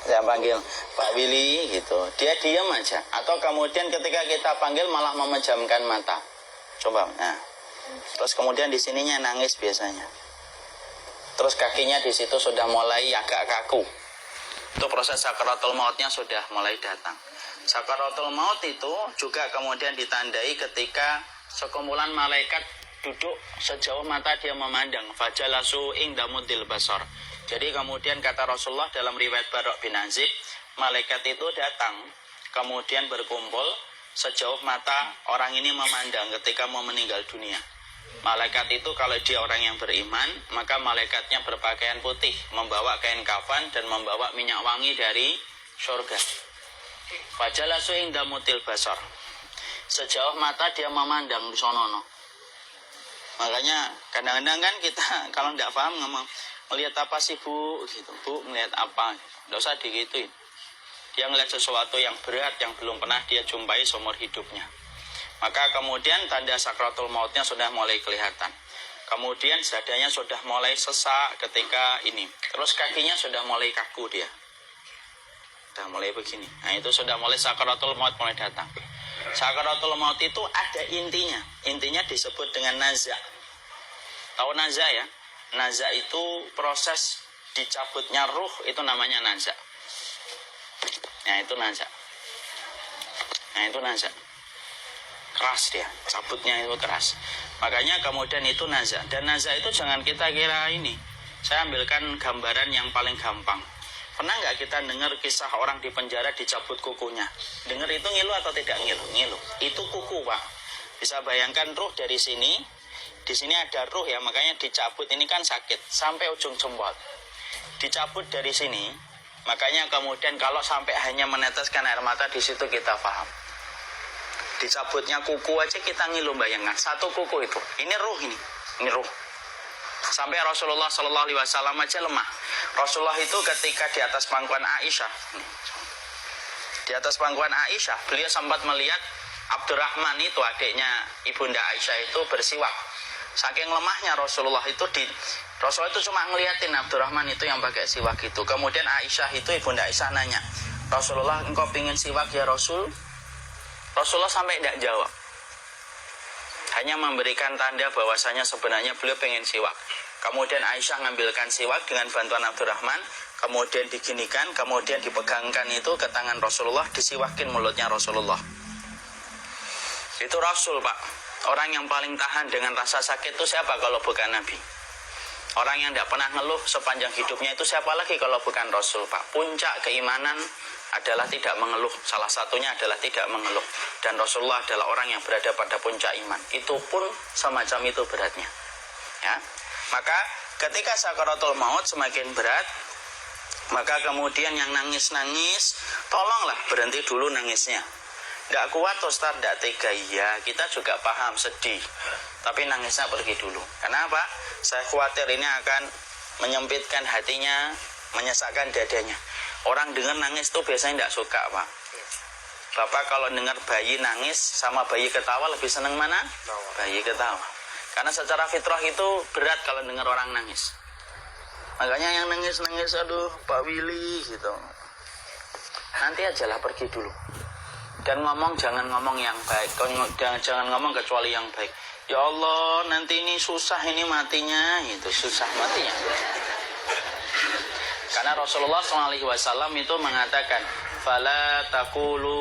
Saya panggil Pak Willy gitu, dia diam aja. Atau kemudian ketika kita panggil malah memejamkan mata. Coba, nah. Terus kemudian di sininya nangis biasanya. Terus kakinya di situ sudah mulai agak kaku. Itu proses sakaratul mautnya sudah mulai datang. Sakaratul maut itu juga kemudian ditandai ketika sekumpulan malaikat duduk sejauh mata dia memandang. Fajalasu inda muddil basar. Jadi kemudian kata Rasulullah dalam riwayat Barok bin Azib, malaikat itu datang, kemudian berkumpul sejauh mata orang ini memandang ketika mau meninggal dunia. Malaikat itu kalau dia orang yang beriman, maka malaikatnya berpakaian putih, membawa kain kafan dan membawa minyak wangi dari surga. Fajalasu inda muddil basar. Sejauh mata dia memandang di sonono. Makanya kadang-kadang kan kita kalau tidak paham ngomong, melihat apa sih bu? Gitu. Bu melihat apa? Tidak usah digituin. Dia melihat sesuatu yang berat yang belum pernah dia jumpai seumur hidupnya. Maka kemudian tanda sakratul mautnya sudah mulai kelihatan. Kemudian dadanya sudah mulai sesak ketika ini. Terus kakinya sudah mulai kaku dia. Sudah mulai begini. Nah itu sudah mulai sakratul maut mulai datang. Sakratul maut itu ada intinya. Intinya disebut dengan naza. Tahu naza ya? Naza itu proses dicabutnya ruh, itu namanya naza. Nah itu naza. Nah itu naza. Keras dia, cabutnya itu keras. Makanya kemudian itu naza. Dan naza itu jangan kita kira ini. Saya ambilkan gambaran yang paling gampang. Pernah nggak kita dengar kisah orang di penjara dicabut kukunya? Dengar itu ngilu atau tidak ngilu? Ngilu. Itu kuku pak. Bisa bayangkan ruh dari sini. Di sini ada ruh ya, makanya dicabut ini kan sakit sampai ujung jempol. Dicabut dari sini, makanya kemudian kalau sampai hanya meneteskan air mata di situ kita paham. Dicabutnya kuku aja kita ngilu bayangkan. Satu kuku itu, ini ruh ini ruh. Sampai Rasulullah Shallallahu Alaihi Wasallam aja lemah. Rasulullah itu ketika di atas pangkuan Aisyah, beliau sempat melihat Abdurrahman itu adiknya ibunda Aisyah itu bersiwak. Saking lemahnya Rasulullah itu Rasulullah itu cuma ngeliatin Abdurrahman itu yang pakai siwak itu. Kemudian Aisyah itu ibunda Aisyah nanya, Rasulullah engkau pingin siwak ya Rasul? Rasulullah sampai tidak jawab. Hanya memberikan tanda bahwasanya sebenarnya beliau pengen siwak. Kemudian Aisyah ngambilkan siwak dengan bantuan Abdurrahman, kemudian diginikan, kemudian dipegangkan itu ke tangan Rasulullah, disiwakin mulutnya Rasulullah. Itu Rasul pak. Orang yang paling tahan dengan rasa sakit itu siapa kalau bukan Nabi? Orang yang tidak pernah ngeluh sepanjang hidupnya itu siapa lagi kalau bukan Rasul pak? Puncak keimanan adalah tidak mengeluh. Salah satunya adalah tidak mengeluh. Dan Rasulullah adalah orang yang berada pada puncak iman. Itu pun semacam itu beratnya. Ya. Maka ketika sakaratul maut semakin berat, maka kemudian yang nangis-nangis, tolonglah berhenti dulu nangisnya. Tidak kuat Ustaz, tidak tega. Iya, kita juga paham, sedih. Tapi nangisnya pergi dulu. Kenapa? Saya khawatir ini akan menyempitkan hatinya, menyesakkan dadanya. Orang dengar nangis itu biasanya tidak suka pak. Bapak kalau dengar bayi nangis sama bayi ketawa lebih senang mana? Bayi ketawa. Karena secara fitrah itu berat kalau dengar orang nangis. Makanya yang nangis-nangis, aduh Pak Willy gitu. Nanti ajalah pergi dulu. Dan ngomong jangan ngomong yang baik. Jangan ngomong kecuali yang baik. Ya Allah, nanti ini susah ini matinya, itu susah matinya. Karena Rasulullah SAW itu mengatakan, fala taqulu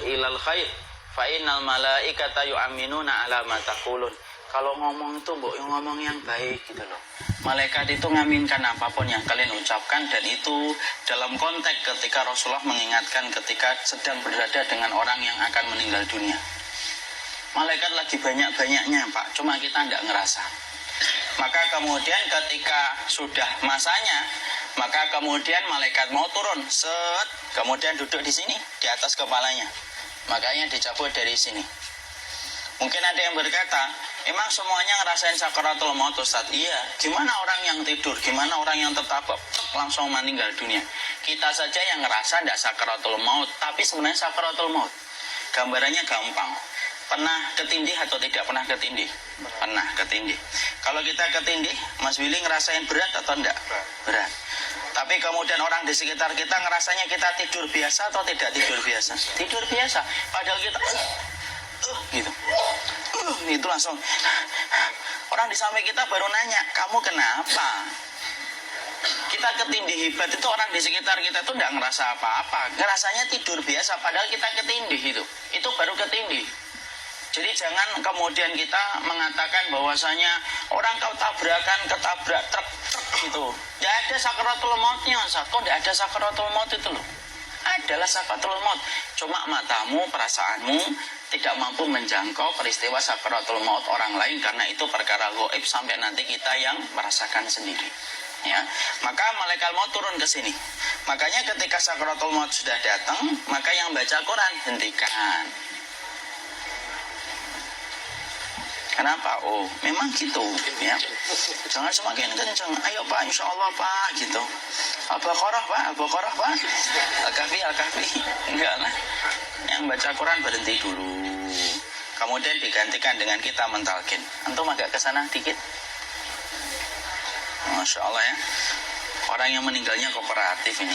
ilal khair fa innal malaikata yu'minuna ala ma taqulun. Kalau ngomong itu mbok ngomong yang baik gitu loh. Malaikat itu ngaminkan apapun yang kalian ucapkan, dan itu dalam konteks ketika Rasulullah mengingatkan ketika sedang berada dengan orang yang akan meninggal dunia. Malaikat lagi banyak-banyaknya Pak, cuma kita tidak ngerasa. Maka kemudian ketika sudah masanya, maka kemudian malaikat mau turun, kemudian duduk di sini, di atas kepalanya. Makanya dicabut dari sini. Mungkin ada yang berkata, emang semuanya ngerasain sakaratul maut Ustaz? Iya. Gimana orang yang tidur? Gimana orang yang tertabrak langsung meninggal dunia? Kita saja yang ngerasa tidak sakaratul maut, tapi sebenarnya sakaratul maut. Gambarannya gampang. Pernah ketindih atau tidak pernah ketindih? Pernah ketindih. Kalau kita ketindih, Mas Willy ngerasain berat atau enggak? Berat. Tapi kemudian orang di sekitar kita ngerasanya kita tidur biasa atau tidak tidur biasa? Tidur biasa. Padahal kita gitu. Itu langsung orang di samping kita baru nanya, "Kamu kenapa?" Kita ketindih hebat itu orang di sekitar kita itu tidak ngerasa apa-apa. Ngerasanya tidur biasa padahal kita ketindih itu. Itu baru ketindih. Jadi jangan kemudian kita mengatakan bahwasanya orang kau tabrakan, ketabrak truk gitu. Tidak ada sakaratul mautnya, kok tidak ada sakaratul maut itu loh. Adalah sakaratul maut. Cuma matamu, perasaanmu tidak mampu menjangkau peristiwa sakaratul maut orang lain karena itu perkara gaib sampai nanti kita yang merasakan sendiri. Ya, maka malaikat maut turun ke sini. Makanya ketika sakaratul maut sudah datang, maka yang baca Quran hentikan. Kenapa? Oh, memang gitu, ya. Jangan semakin kencang. Ayo Pak, insya Allah Pak, gitu. Al-Baqarah Pak, Al-Baqarah Pak. Al-Kahfi, Al-Kahfi. Enggak lah. Yang baca Quran berhenti dulu. Kemudian digantikan dengan kita mentalkin. Antum agak ke sana dikit. Masya Allah ya. Orang yang meninggalnya kooperatif ini.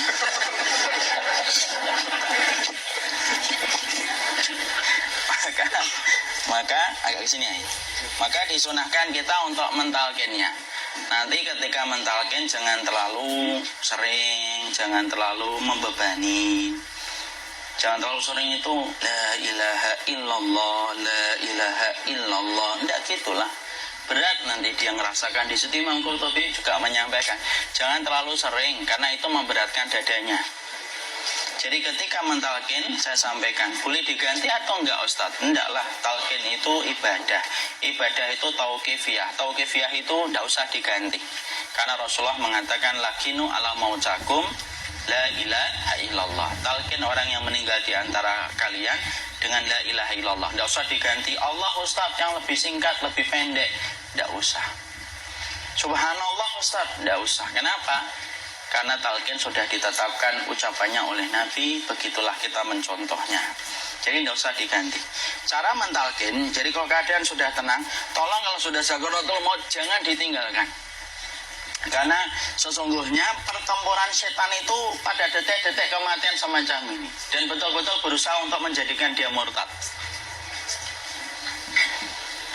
Maka agak kesini ya. Maka disunahkan kita untuk mentalkinnya. Nanti ketika mentalkin jangan terlalu sering, jangan terlalu membebani. Jangan terlalu sering itu la ilaha illallah, la ilaha illallah. Tidak gitulah. Berat nanti dia ngerasakan. Di situ Imam Qurtubi juga menyampaikan, jangan terlalu sering karena itu memberatkan dadanya. Jadi ketika mentalkin, saya sampaikan, boleh diganti atau enggak Ustadz? Enggaklah, talkin itu ibadah. Ibadah itu tauqifiyah. Tauqifiyah itu enggak usah diganti. Karena Rasulullah mengatakan, lakinu ala mautakum, la ilaha illallah. Talkin orang yang meninggal di antara kalian dengan la ilaha illallah. Enggak usah diganti. Allah Ustadz yang lebih singkat, lebih pendek. Enggak usah. Subhanallah Ustadz, enggak usah. Kenapa? Karena talqin sudah ditetapkan ucapannya oleh Nabi, begitulah kita mencontohnya. Jadi tidak usah diganti. Cara mentalqin, jadi kalau keadaan sudah tenang, tolong kalau sudah sakaratul maut jangan ditinggalkan. Karena sesungguhnya pertempuran setan itu pada detik-detik kematian semacam ini. Dan betul-betul berusaha untuk menjadikan dia murtad.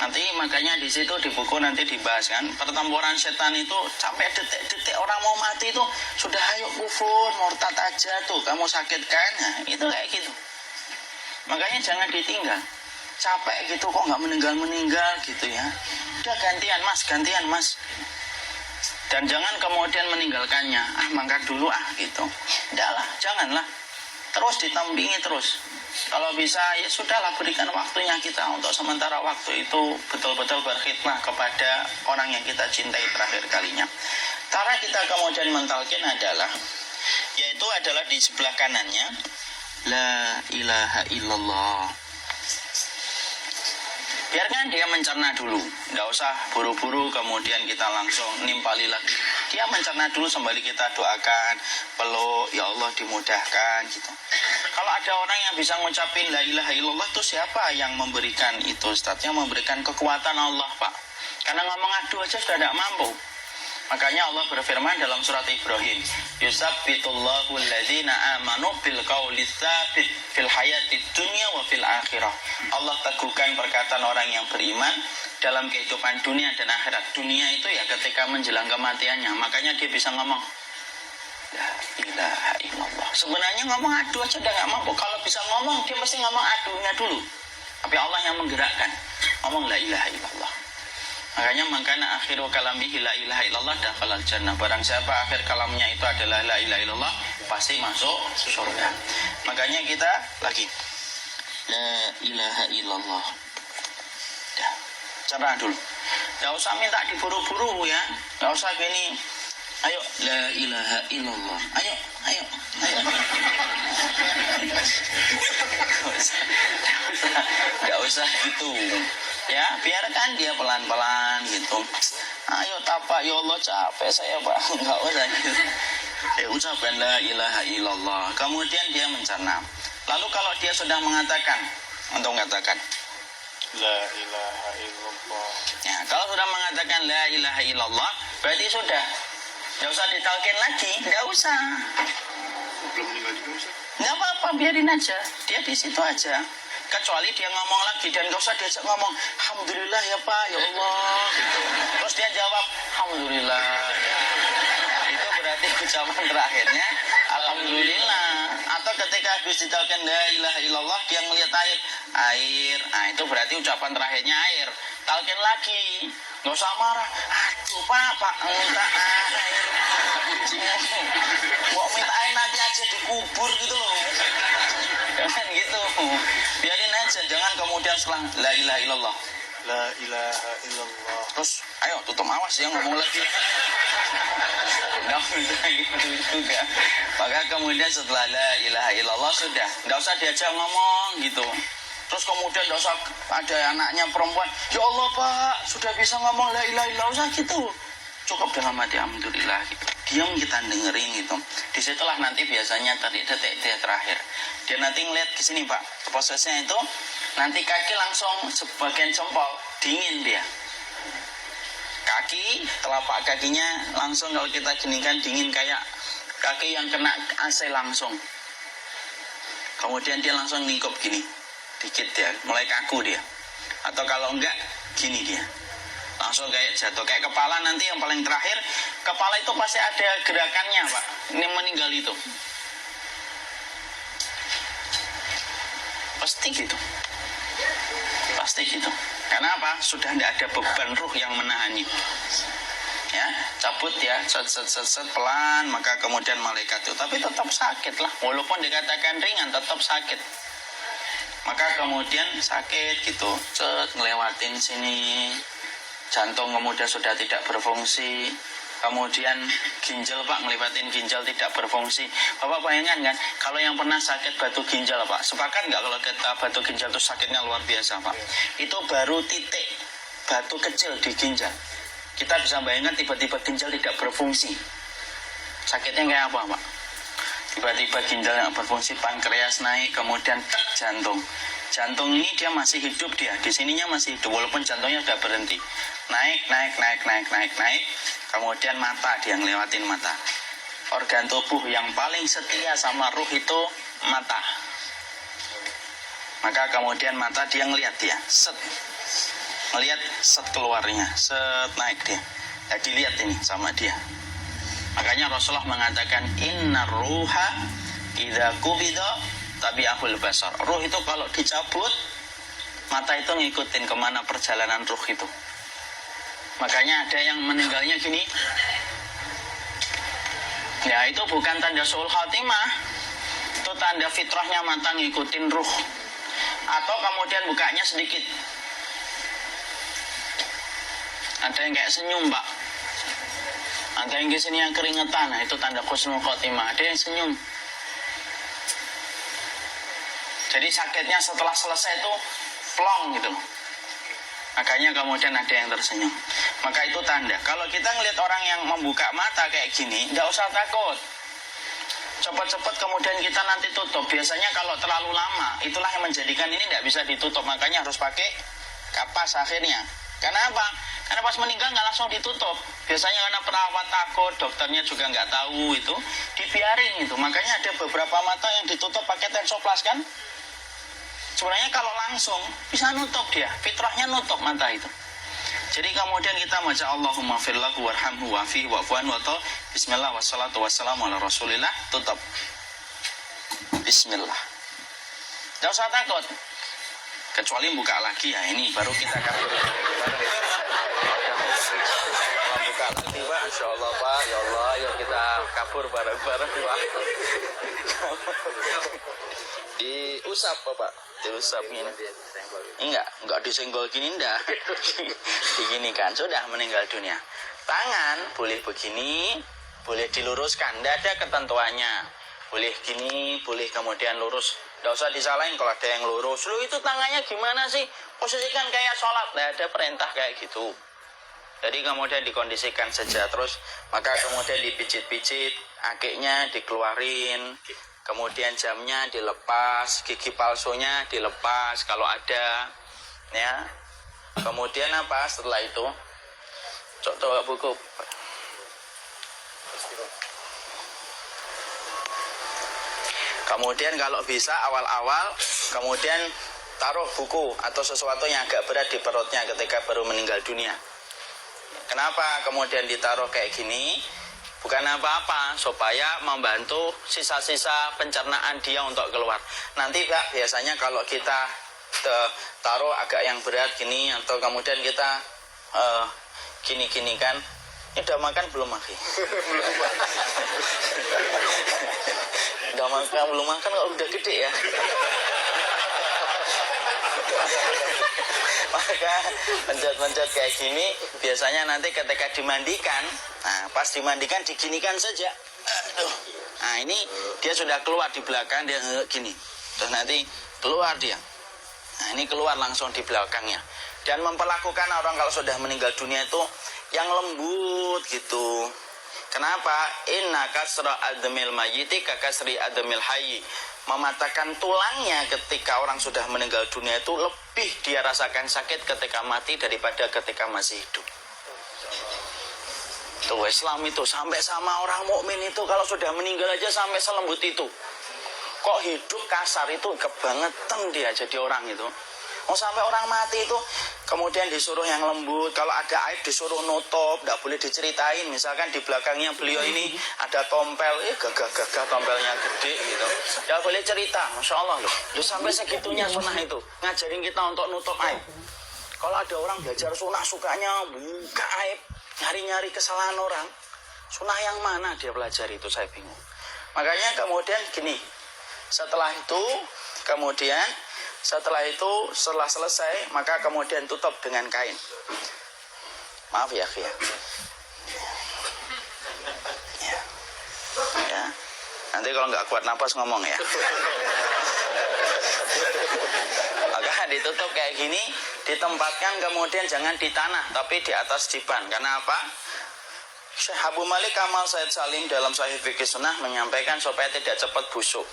Nanti makanya di situ di buku nanti dibahas kan, pertempuran setan itu sampai detik-detik orang mau mati itu sudah ayo kufur, murtad aja tuh, kamu sakit kan? Nah, itu kayak gitu. Makanya jangan ditinggal. Capek gitu kok nggak meninggal gitu ya. Udah gantian mas. Dan jangan kemudian meninggalkannya. Mangkat dulu gitu. Udahlah, janganlah. Terus ditampingi terus. Kalau bisa ya sudahlah, berikan waktunya kita untuk sementara waktu itu betul-betul berkhidmah kepada orang yang kita cintai terakhir kalinya. Cara kita kemudian mentalkin adalah di sebelah kanannya la ilaha illallah. Biarkan dia mencerna dulu, nggak usah buru-buru kemudian kita langsung nimpali lagi. Dia mencerna dulu sembari kita doakan, peluk, ya Allah dimudahkan gitu. Kalau ada orang yang bisa ngucapin la ilaha illallah itu siapa yang memberikan itu Ustaz? Yang memberikan kekuatan Allah Pak. Karena ngomong aduh aja sudah tidak mampu. Makanya Allah berfirman dalam surat Ibrahim, yusabbitullahu alladzina amanu bil qawli tsabit fil hayatid dunya wa fil akhirah. Allah teguhkan perkataan orang yang beriman dalam kehidupan dunia dan akhirat. Dunia itu ya ketika menjelang kematiannya. Makanya dia bisa ngomong la ilaha illallah. Sebenarnya ngomong aduh aja udah gak mampu. Kalau bisa ngomong, dia mesti ngomong aduhnya dulu. Tapi Allah yang menggerakkan. Ngomong la ilaha illallah. Makanya makana akhiru kalamihi la ilaha illallah dakhalal jannah. Barang siapa akhir kalamnya itu adalah la ilaha illallah, pasti masuk surga. Makanya kita lagi la ilaha illallah. Dah, cerah dulu. Enggak usah minta diburu-buru ya. Enggak usah gini. Ayo la ilaha illallah. Ayo. Enggak usah gitu. Ya, biarkan dia pelan-pelan gitu. Ayo tapak, ya Allah capek saya Pak. Enggak usah gitu. Ucapkan la ilaha illallah. Kemudian dia mencerna. Lalu kalau dia sudah mengatakan, untuk mengatakan la ilaha illallah. Ya, kalau sudah mengatakan la ilaha illallah, berarti sudah Nggak usah ditalkin lagi, nggak usah. Belum meninggal juga Ustaz? Nggak apa-apa, biarin aja. Dia di situ aja. Kecuali dia ngomong lagi dan nggak usah diajak ngomong, alhamdulillah ya Pak, ya Allah. Gitu. Terus dia jawab, alhamdulillah. Itu berarti ucapan terakhirnya, alhamdulillah. Atau ketika habis ditalkan la ilaha illallah, dia melihat air. Nah itu berarti ucapan terakhirnya air. Talkin lagi, nggak usah marah. Aduh Pak minta air. Kok minta air nanti aja dikubur gitu loh. Jangan gitu. Biarin aja, jangan kemudian setelah la ilaha illallah. La ilaha illallah. Terus, ayo tutup awas ya ngomong lagi. Nggak bisa gitu juga. Maka kemudian setelah la ilaha illallah sudah, nggak usah diajak ngomong gitu. Terus kemudian nggak usah ada anaknya perempuan, ya Allah Pak, sudah bisa ngomong la ilaha illallah, usah gitu. Cukup dalam hati alhamdulillah gitu. Diam kita dengerin gitu. Disitulah nanti biasanya detik dia terakhir. Dia nanti ngeliat ke sini Pak. Prosesnya itu nanti kaki langsung sebagian jempol dingin dia. Kaki, telapak kakinya langsung kalau kita geningkan dingin kayak kaki yang kena AC langsung. Kemudian dia langsung ngikop gini. Dikit dia, mulai kaku dia. Atau kalau enggak, gini dia. Langsung kayak jatuh. Kayak kepala nanti yang paling terakhir, kepala itu pasti ada gerakannya Pak. Ini meninggal itu. Pasti gitu. Pasti gitu. Karena apa? Sudah tidak ada beban ruh yang menahannya. Ya, cabut ya, set pelan, maka kemudian malaikat itu. Tapi tetap sakit lah. Walaupun dikatakan ringan, tetap sakit. Maka kemudian sakit gitu, ngelewatin sini, jantung kemudian sudah tidak berfungsi, kemudian ginjal Pak, ngelewatin ginjal tidak berfungsi. Bapak bayangkan kan, kalau yang pernah sakit batu ginjal Pak, sepakat nggak kalau kita batu ginjal itu sakitnya luar biasa Pak? Itu baru titik batu kecil di ginjal. Kita bisa bayangkan tiba-tiba ginjal tidak berfungsi. Sakitnya kayak apa Pak? Tiba-tiba ginjal yang berfungsi, pankreas naik, kemudian jantung. Jantung ini dia masih hidup dia, di sininya masih hidup walaupun jantungnya sudah berhenti. Naik. Kemudian mata, dia ngelewatin mata. Organ tubuh yang paling setia sama ruh itu mata. Maka kemudian mata dia ngelihat dia, ngelihat keluarnya, naik dia. Jadi lihat ini sama dia. Makanya Rasulullah mengatakan inna ruha idza qubida tabi'ahul basar. Ruh itu kalau dicabut, mata itu ngikutin kemana perjalanan ruh itu. Makanya ada yang meninggalnya gini. Ya itu bukan tanda su'ul khatimah. Itu tanda fitrahnya mata ngikutin ruh. Atau kemudian bukanya sedikit. Ada yang kayak senyum Pak. Ada yang kesini yang keringetan, nah itu tanda husnul khotimah. Ada yang senyum. Jadi sakitnya setelah selesai itu plong gitu. Makanya kemudian ada yang tersenyum. Maka itu tanda. Kalau kita ngelihat orang yang membuka mata kayak gini, nggak usah takut. Cepat-cepat kemudian kita nanti tutup. Biasanya kalau terlalu lama, itulah yang menjadikan ini nggak bisa ditutup. Makanya harus pakai kapas akhirnya. Karena apa? Karena pas meninggal nggak langsung ditutup. Biasanya karena perawat takut, dokternya juga nggak tahu itu, dibiarin itu. Makanya ada beberapa mata yang ditutup pakai tensoplas kan. Sebenarnya kalau langsung bisa nutup dia, fitrahnya nutup mata itu. Jadi kemudian kita baca Allahumma firlahu warhamhu wa'afihi wa'fu'an wa ta. Bismillah wassalatu wassalamu ala rasulillah, tutup. Bismillah. Tidak usah takut. Kecuali buka lagi ya, ini baru kita kabur. Buka lagi Pak, Insya Allah Pak, ya Allah, yuk kita kabur bareng-bareng Pak. Diusap Pak, diusap gini. Enggak disenggol gini enggak. Begini kan, sudah meninggal dunia. Tangan boleh begini, boleh diluruskan, enggak ada ketentuannya. Boleh gini, boleh kemudian lurus. Nggak usah disalahin kalau ada yang lurus. Lu itu tangannya gimana sih? Posisikan kayak sholat. Nggak ada perintah kayak gitu. Jadi kemudian dikondisikan saja. Terus maka kemudian dipijit-pijit, akiknya dikeluarin, kemudian jamnya dilepas, gigi palsunya dilepas kalau ada, ya. Kemudian apa setelah itu? Coba buku. Kemudian kalau bisa awal-awal, kemudian taruh buku atau sesuatu yang agak berat di perutnya ketika baru meninggal dunia. Kenapa kemudian ditaruh kayak gini? Bukan apa-apa, supaya membantu sisa-sisa pencernaan dia untuk keluar. Nanti Pak, biasanya kalau kita taruh agak yang berat gini, atau kemudian kita gini-gini kan, ini udah makan belum Maki? Udah makan belum makan kok udah gede ya. Maka pencet-pencet kayak gini biasanya nanti ketika dimandikan, nah pas dimandikan diginikan saja. Aduh. Nah ini dia sudah keluar di belakang, dia gini, terus nanti keluar dia. Nah ini keluar langsung di belakangnya. Dan memperlakukan orang kalau sudah meninggal dunia itu yang lembut gitu. Kenapa? Inna kasra admil mayyiti kakasri admil hayyi. Mematahkan tulangnya ketika orang sudah meninggal dunia itu lebih dia rasakan sakit ketika mati daripada ketika masih hidup. Tuh Islam itu sampai sama orang mukmin itu kalau sudah meninggal aja sampai selembut itu. Kok hidup kasar itu kebangetan dia jadi orang itu. Oh sampai orang mati itu kemudian disuruh yang lembut. Kalau ada aib disuruh nutup, tidak boleh diceritain. Misalkan di belakangnya beliau ini ada tompel, gagah-gagah tompelnya gede gitu. Tidak boleh cerita, Masya Allah loh. Sampai segitunya sunnah itu ngajarin kita untuk nutup aib. Kalau ada orang belajar sunnah sukanya buka aib, nyari-nyari kesalahan orang. Sunnah yang mana dia pelajari itu saya bingung. Makanya kemudian gini, setelah setelah selesai maka kemudian tutup dengan kain. Maaf ya ya. Ya. Nanti kalau nggak kuat napas ngomong ya. Maka ditutup kayak gini, ditempatkan kemudian jangan di tanah tapi di atas dipan. Karena apa? Syekh Abu Malik Kamal Said Salim dalam Sahih Fikih Sunnah menyampaikan supaya tidak cepat busuk.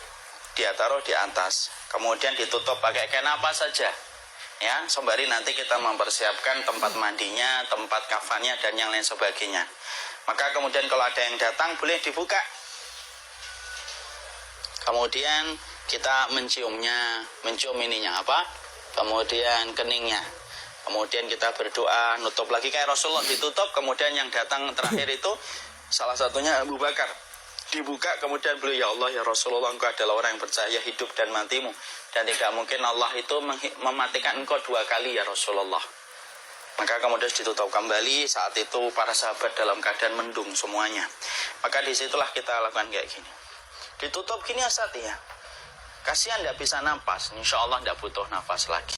Dia taruh di atas, kemudian ditutup pakai kain apa saja, ya sembari nanti kita mempersiapkan tempat mandinya, tempat kafannya dan yang lain sebagainya. Maka kemudian kalau ada yang datang boleh dibuka. Kemudian kita mencium ininya apa? Kemudian keningnya. Kemudian kita berdoa, nutup lagi kayak Rasulullah ditutup. Kemudian yang datang terakhir itu salah satunya Abu Bakar. Dibuka kemudian beliau, ya Allah ya Rasulullah, engkau adalah orang yang percaya hidup dan matimu, dan tidak mungkin Allah itu mematikan engkau 2 kali ya Rasulullah. Maka kemudian ditutup kembali. Saat itu para sahabat dalam keadaan mendung semuanya. Maka disitulah kita lakukan kayak gini, ditutup gini Ustaz ya. Kasihan tidak bisa nafas, insya Allah tidak butuh nafas lagi.